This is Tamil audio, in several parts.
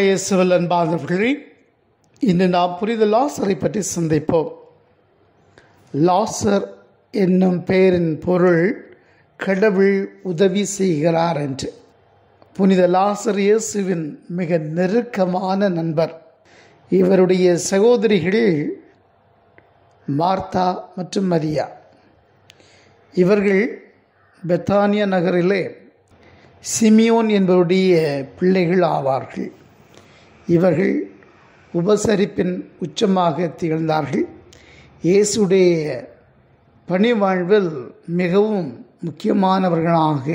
இயேசுவில் அன்பானவர்களே, இன்று நாம் புனித லாசரை பற்றி சிந்திப்போம். லாசர் என்னும் பெயரின் பொருள் கடவுள் உதவி செய்கிறார் என்று. புனித லாசர் இயேசுவின் மிக நெருக்கமான நண்பர். இவருடைய சகோதரிகள் மார்த்தா மற்றும் மரியா. இவர்கள் பெத்தானியா நகரிலே சிமியோன் என்பவருடைய பிள்ளைகள் ஆவார்கள். இவர்கள் உபசரிப்பின் உச்சமாக திகழ்ந்தார்கள். இயேசுடைய பணி வாழ்வில் மிகவும் முக்கியமானவர்களாக,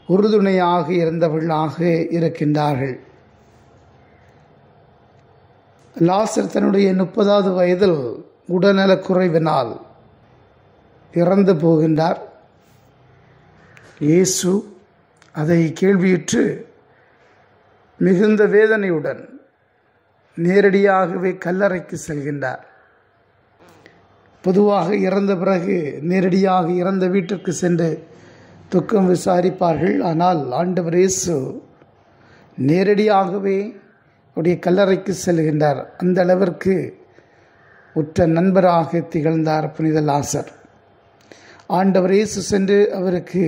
உறுதுணையாக இருந்தவர்களாக இருக்கின்றார்கள். லாசர் தன்னுடைய 30வது வயதில் உடல்நலக்குறைவினால் இறந்து போகின்றார். இயேசு அதை கேள்வியுற்று மிகுந்த வேதனையுடன் நேரடியாகவே கல்லறைக்கு செல்கின்றார். பொதுவாக இறந்த பிறகு நேரடியாக இறந்த வீட்டிற்கு சென்று துக்கம் விசாரிப்பார்கள். ஆனால் ஆண்டவர் இயேசு நேரடியாகவே அவருடைய கல்லறைக்கு செல்கின்றார். அந்த அளவிற்கு உற்ற நண்பராக திகழ்ந்தார் புனித லாசர். ஆண்டவர் இயேசு சென்று அவருக்கு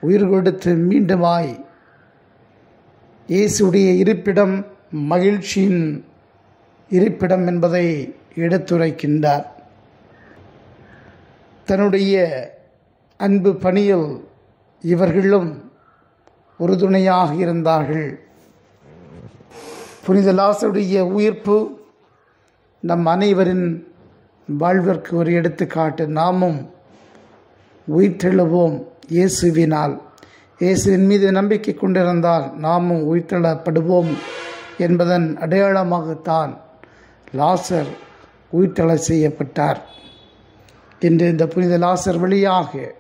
உயிர் கொடுத்து மீண்டுமாய் இயேசுடைய இருப்பிடம் மகிழ்ச்சியின் இருப்பிடம் என்பதை எடுத்துரைக்கின்றார். தன்னுடைய அன்பு பணியில் இவர்களும் உறுதுணையாக இருந்தார்கள். புனித லாசருடைய உயிர்ப்பு நம் அனைவரின் வாழ்விற்கு ஒரு எடுத்துக்காட்டு. நாமும் உயிர்த்தெழுவோம் இயேசுவினால். இயேசுவின் மீது நம்பிக்கை கொண்டிருந்தால் நாமும் உயிர்த்தெழப்படுவோம் என்பதன் அடையாளமாகத்தான் லாசர் உயிர்த்தெழ செய்யப்பட்டார். இன்று இந்த புனித லாசர் வழியாக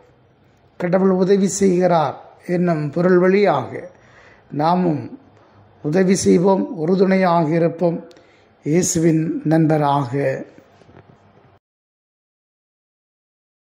கடவுள் உதவி செய்கிறார் என்னும் பொருள் வழியாக நாமும் உதவி செய்வோம், உறுதுணையாக இருப்போம், இயேசுவின் நண்பராக